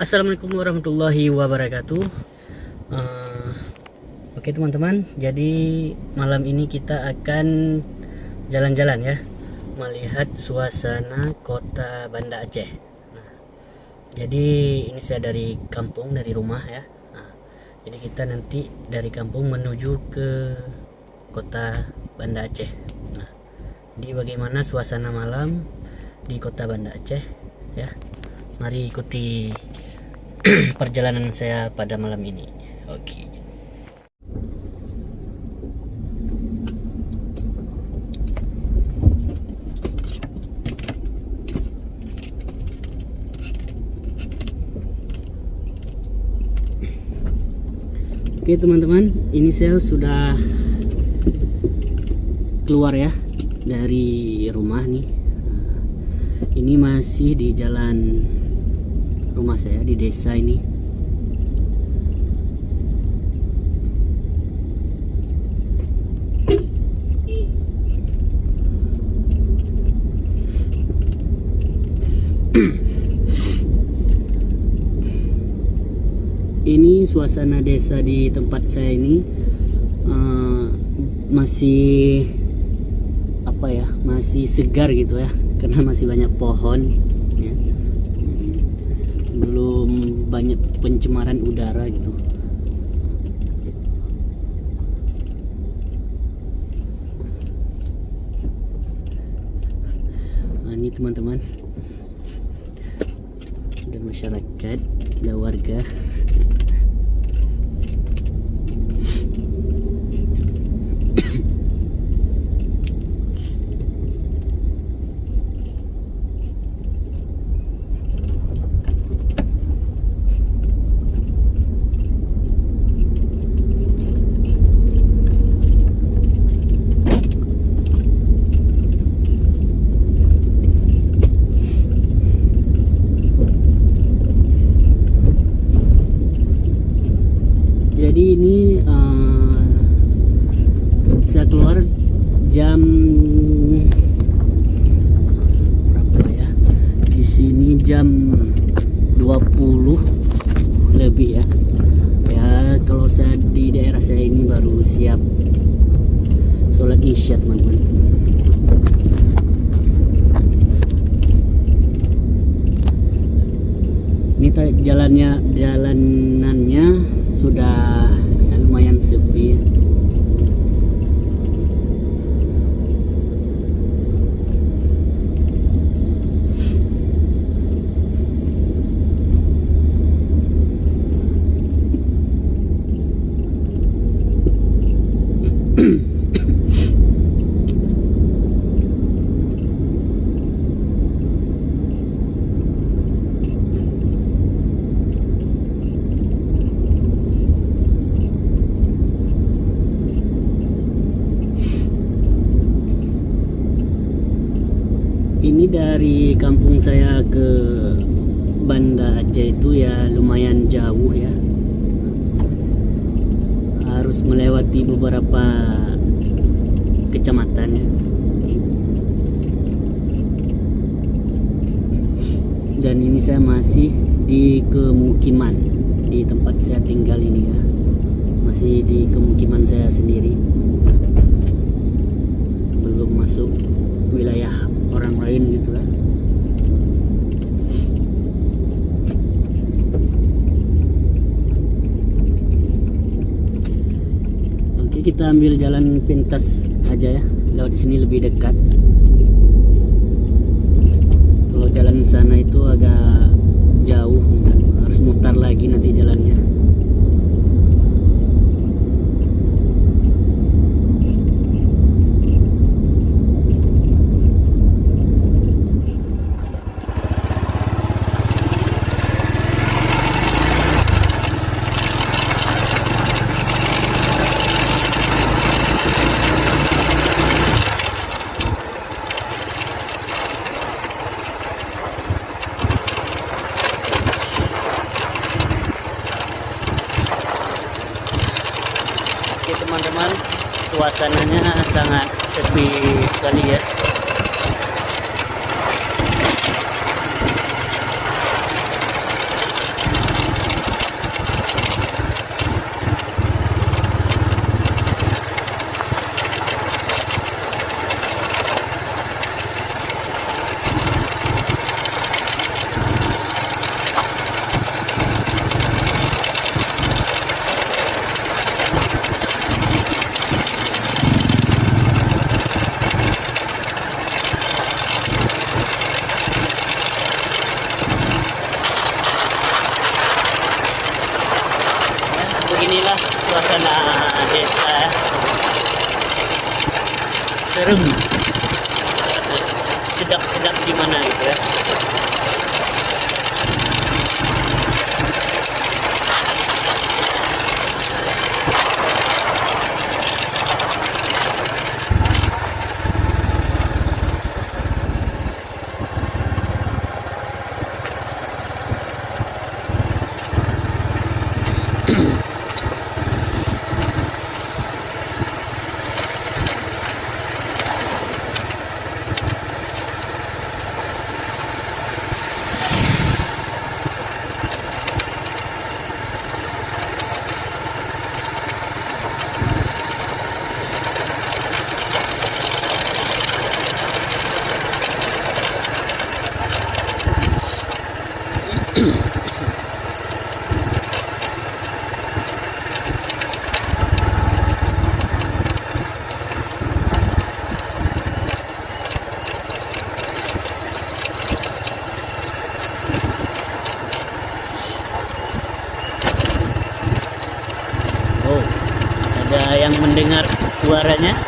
Assalamualaikum warahmatullahi wabarakatuh. Oke teman-teman, jadi malam ini kita akan jalan-jalan ya, melihat suasana kota Banda Aceh. Nah, jadi ini saya dari kampung, dari rumah ya. Nah, jadi kita nanti dari kampung menuju ke kota Banda Aceh. Nah, jadi bagaimana suasana malam di kota Banda Aceh ya? Mari ikuti perjalanan saya pada malam ini. Oke. Oke teman-teman, ini saya sudah keluar ya dari rumah nih. Ini masih di jalan rumah saya di desa ini. Ini suasana desa di tempat saya ini masih apa ya, masih segar gitu ya, karena masih banyak pohon ya. Belum banyak pencemaran udara gitu. Nah, ini teman-teman, ada masyarakat, ada warga. Jadi ini saya keluar jam berapa ya? Di sini jam 20 lebih ya. Ya kalau saya di daerah saya ini baru siap sholat isya teman-teman. Ini jalanannya sudah ya, lumayan sepi. Ini dari kampung saya ke Banda Aceh itu ya lumayan jauh ya. Harus melewati beberapa kecamatan ya. Dan ini saya masih di kemukiman, di tempat saya tinggal ini ya. Masih di kemukiman saya sendiri. Belum masuk wilayah orang lain gitu kan. Oke, kita ambil jalan pintas aja ya, lewat sini lebih dekat. Kalau jalan sana itu agak jauh, harus mutar lagi nanti jalannya. Oke teman-teman, suasananya sangat sepi sekali ya. harum, sedap gimana gitu ya. Oh, ada yang mendengar suaranya.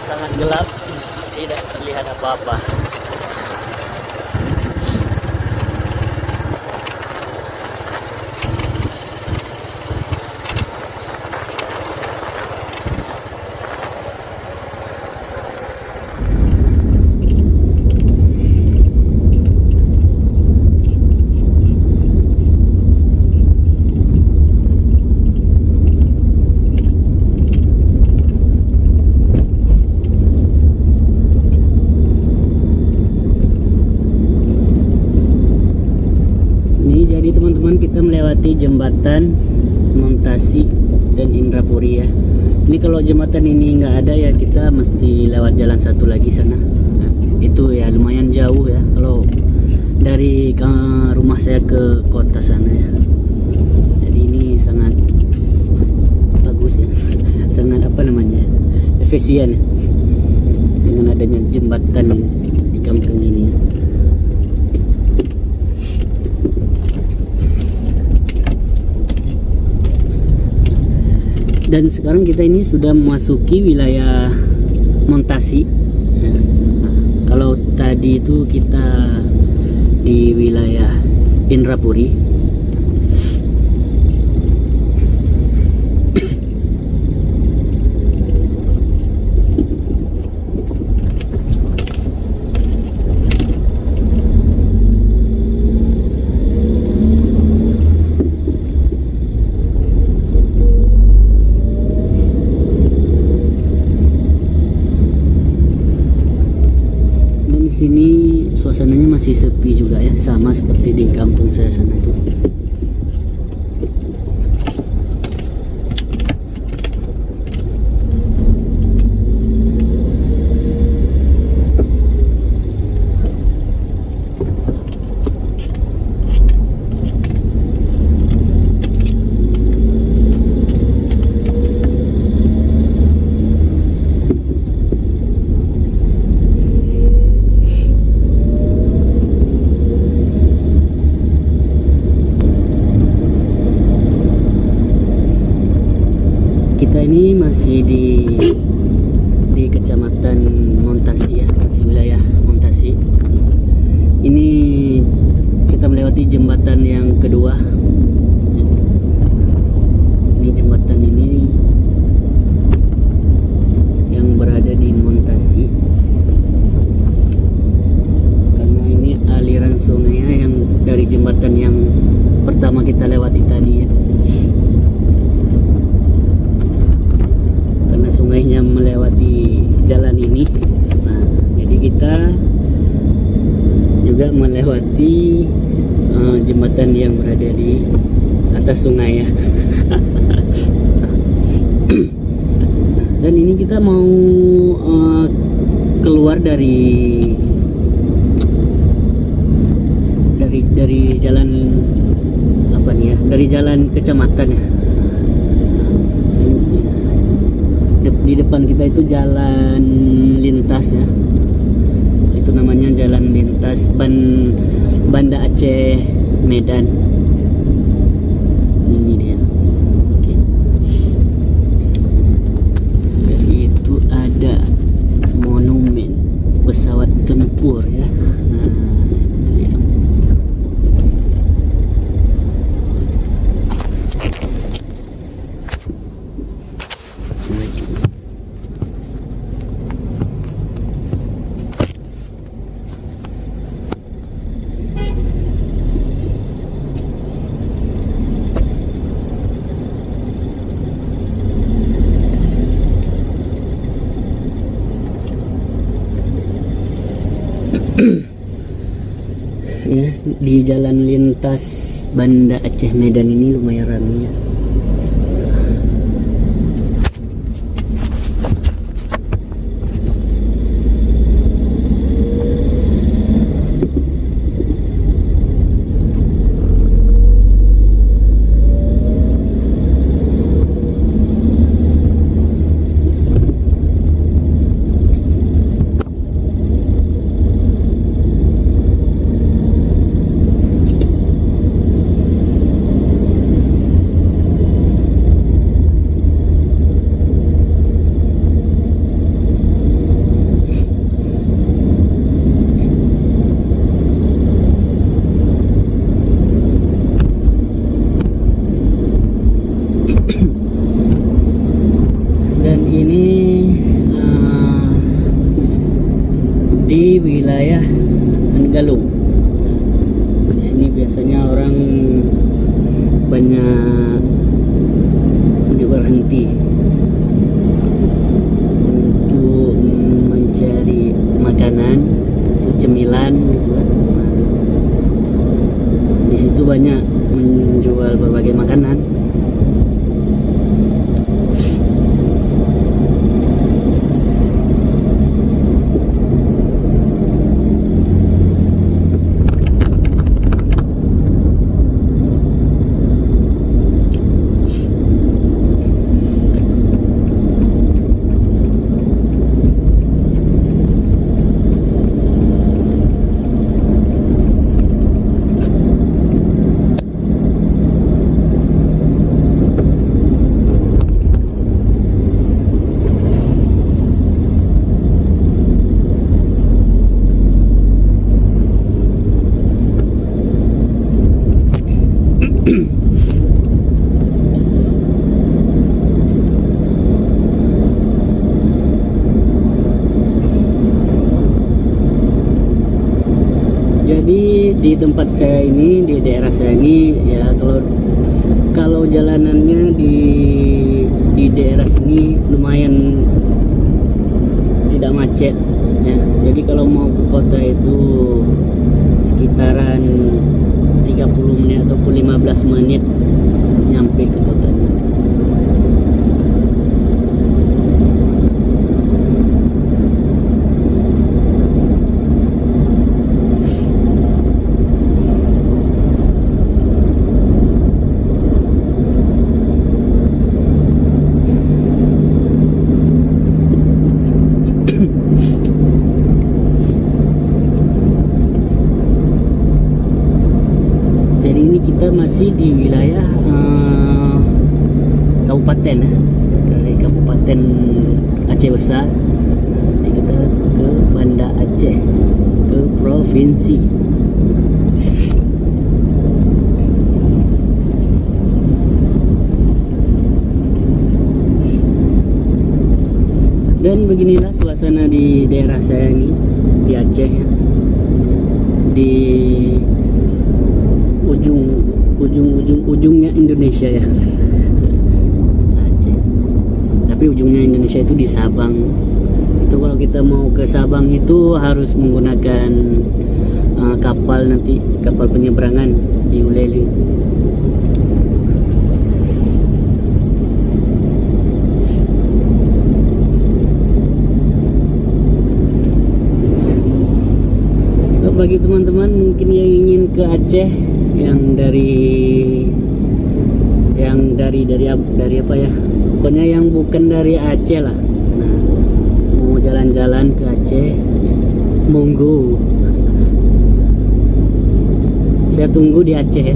Sangat gelap, tidak terlihat apa-apa. Jadi teman-teman, kita melewati jembatan Montasi dan Indrapuri ya. Ini kalau jembatan ini nggak ada ya, kita mesti lewat jalan satu lagi sana. Nah, itu ya lumayan jauh ya kalau dari rumah saya ke kota sana ya. Jadi ini sangat bagus ya, sangat apa namanya, efisien dengan adanya jembatan di kampung ini ya. Dan sekarang kita ini sudah memasuki wilayah Montasi ya. Nah, kalau tadi itu kita di wilayah Indrapuri. Sini suasananya masih sepi juga ya, sama seperti di kampung saya sana itu. Kita ini masih di Kecamatan Montasi ya, masih wilayah Montasi. Ini kita melewati jembatan yang kedua. Ini jembatan ini yang berada di Montasi, karena ini aliran sungainya yang dari jembatan yang pertama kita lewati tadi ya. Karena sungainya melewati jalan ini, nah jadi kita juga melewati jembatan yang berada di atas sungai ya. Dan ini kita mau keluar dari jalan apa nih ya, dari jalan kecamatan ya. Di depan kita itu jalan lintas ya, itu namanya jalan lintas Banda Aceh Medan. Ini dia. Oke. Dan itu ada monumen pesawat tempur ya. Nah, itu dia. Ya, di jalan lintas Banda Aceh Medan ini lumayan ramai ya. Dan ini di wilayah Galung. Di sini biasanya orang banyak berhenti untuk mencari makanan, untuk cemilan gitu kan. Di situ banyak menjual berbagai makanan. Jadi di tempat saya ini, di daerah saya ini ya, kalau jalanannya di daerah sini lumayan tidak macet ya. Jadi kalau mau ke kota itu sekitaran 30 menit ataupun 15 menit nyampe ke kotanya. Jadi ini kita masih di wilayah kabupaten ya, dari Kabupaten Aceh Besar. Nanti kita ke Banda Aceh, ke provinsi. Dan beginilah suasana di daerah saya ini, di Aceh ya. Di ujungnya Indonesia ya. Aceh. Tapi ujungnya Indonesia itu di Sabang. Itu kalau kita mau ke Sabang itu harus menggunakan kapal, nanti kapal penyeberangan di Uleli. Bagi teman-teman mungkin yang ingin ke Aceh, yang dari apa ya, pokoknya yang bukan dari Aceh lah, nah, mau jalan-jalan ke Aceh, monggo. Saya tunggu di Aceh ya.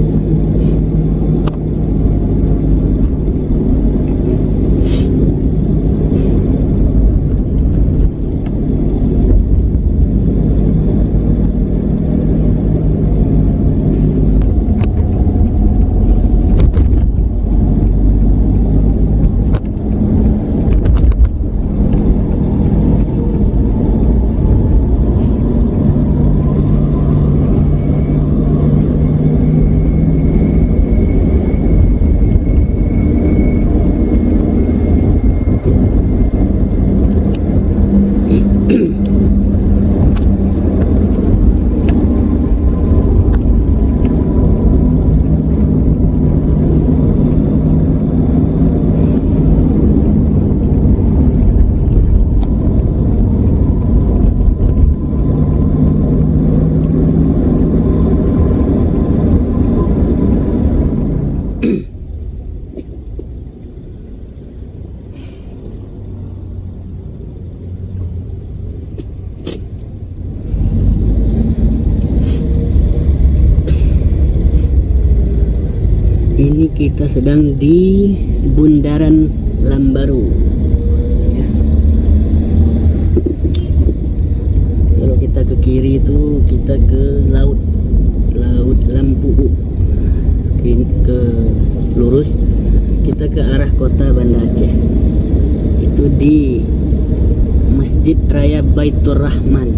Ini kita sedang di Bundaran Lambaru ya. Kalau kita ke kiri itu kita ke Laut Lampu. Ini ke lurus kita ke arah kota Banda Aceh. Itu di Masjid Raya Baitur Rahman.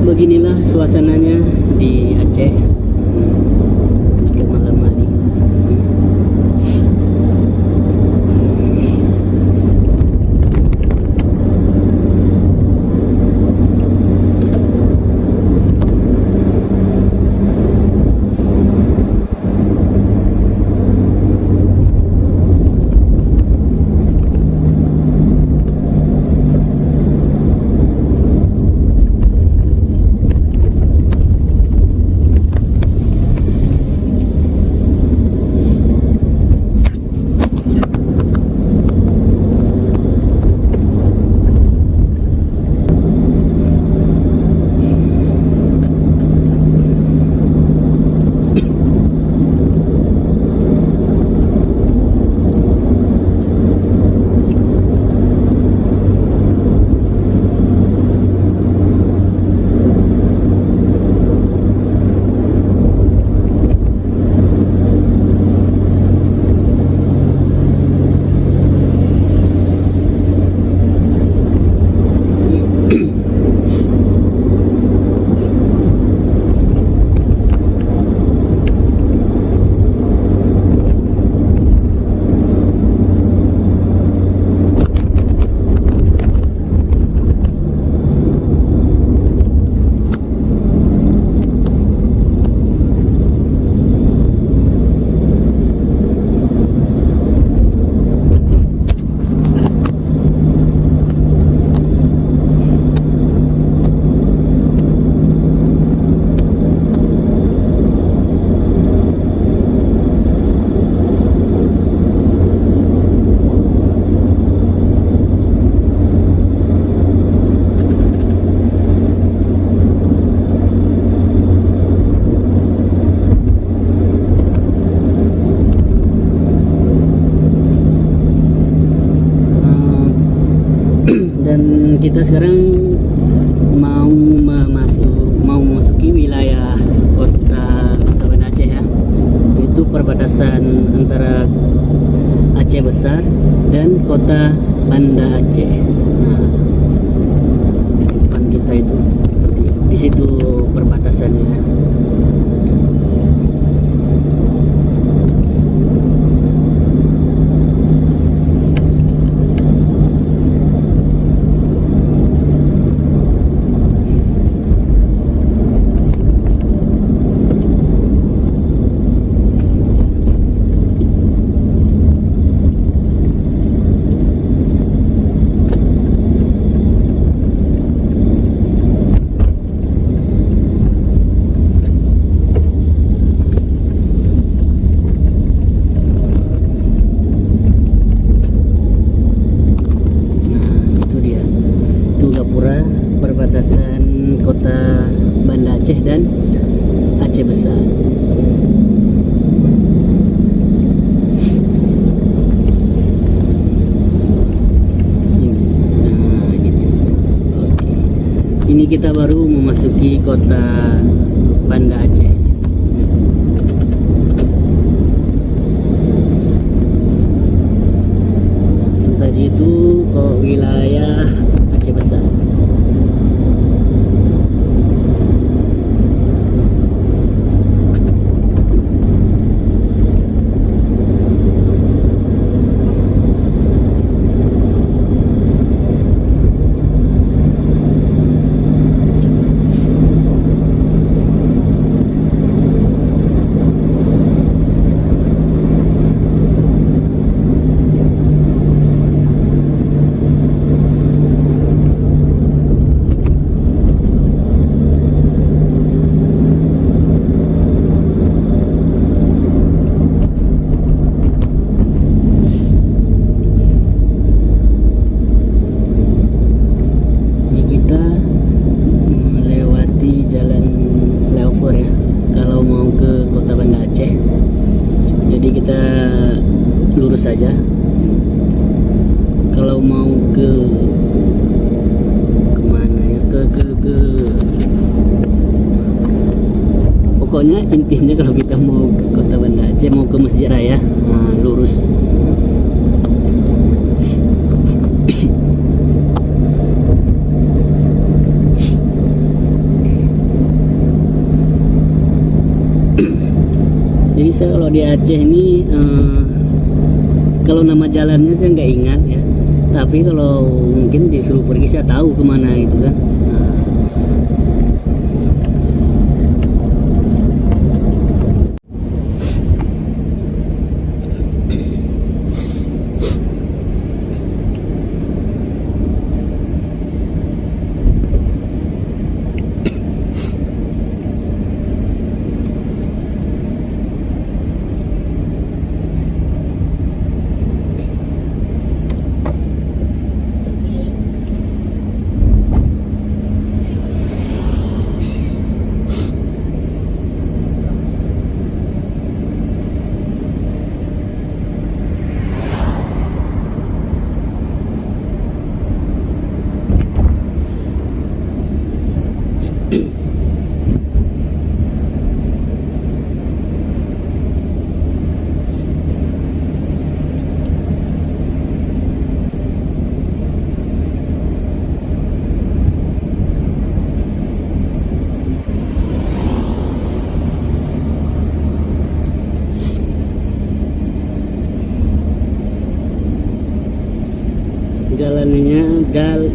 Beginilah suasananya di Aceh ke malam hari. kita sekarang mau memasuki wilayah kota Banda Aceh ya, yaitu perbatasan antara Aceh Besar dan kota Banda Aceh. Nah, di depan kita itu di situ perbatasannya. Perbatasan kota Banda Aceh dan Aceh Besar. Ini kita baru memasuki kota Banda Aceh. Yang tadi itu ke wilayah Aceh Besar. Kita lurus saja. Kalau mau ke kemana ya, ke pokoknya intinya kalau kita mau ke kota Banda Aceh, mau ke Masjid Raya, nah, lurus. Jadi saya kalau di Aceh ini kalau nama jalannya saya nggak ingat ya, tapi kalau mungkin disuruh pergi saya tahu kemana itu kan.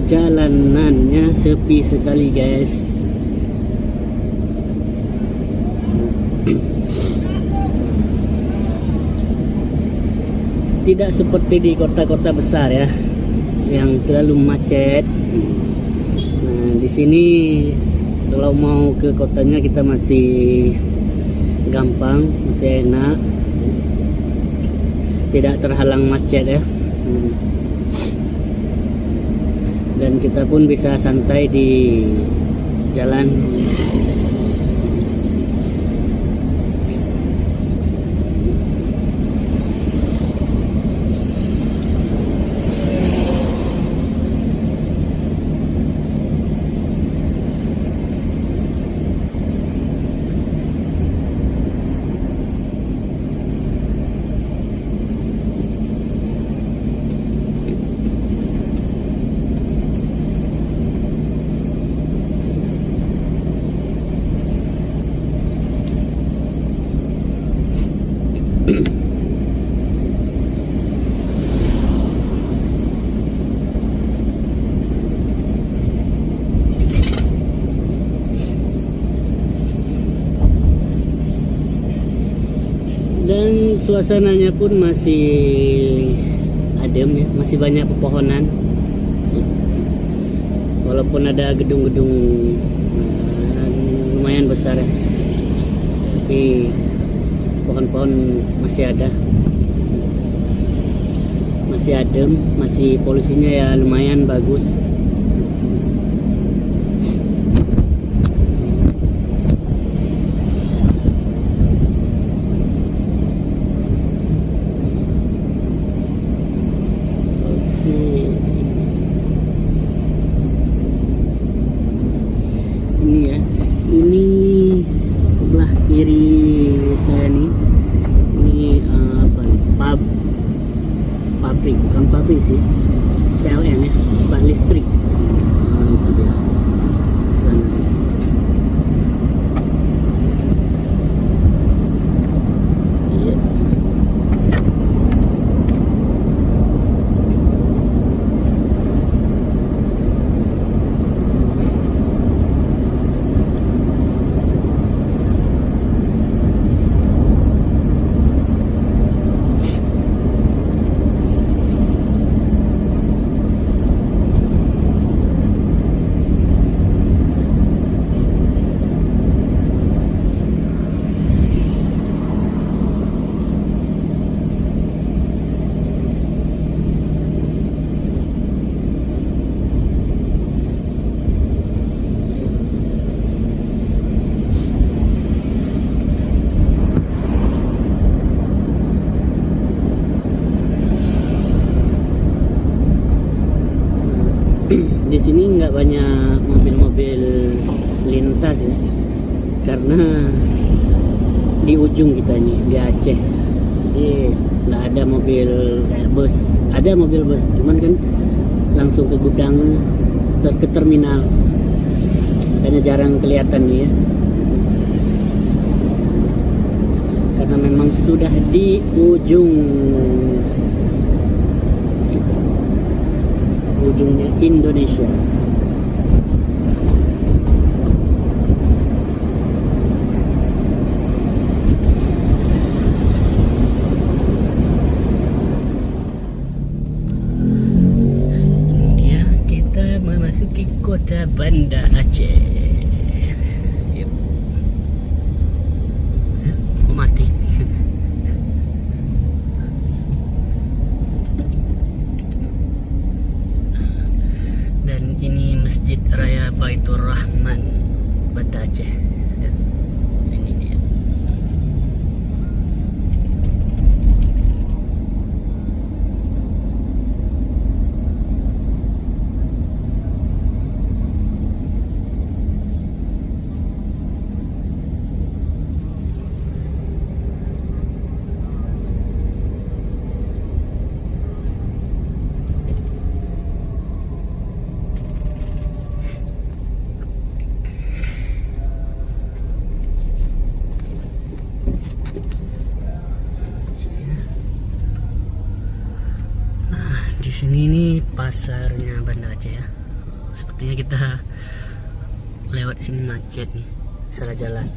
Jalanannya sepi sekali guys. Tidak seperti di kota-kota besar ya, yang selalu macet. Nah, di sini kalau mau ke kotanya kita masih gampang, masih enak, tidak terhalang macet ya. Dan kita pun bisa santai di jalan. suasananya pun masih adem ya, masih banyak pepohonan. Walaupun ada gedung-gedung lumayan besar ya, tapi pohon-pohon masih ada, masih adem, masih polusinya ya lumayan bagus. Ini ya, ini sebelah kiri saya nih, ini apa nih, pabrik, bukan pabrik sih, PLN ya, Pak listrik. Itu dia sana. Iya. Di sini nggak banyak mobil-mobil lintas ya, karena di ujung kita nih di Aceh, jadi nggak ada mobil bus. Ada mobil bus, cuman kan langsung ke gudang, ke terminal, makanya jarang kelihatan nih ya, karena memang sudah di ujungnya Indonesia. Ini dia, kita memasuki kota Banda Aceh. Yuk. Kok mati? Dan ini Masjid Raya Baitur Rahman Banda Aceh ya. Ini dia. Di sini nih pasarnya Banda Aceh ya. Sepertinya kita lewat sini macet nih, salah jalan.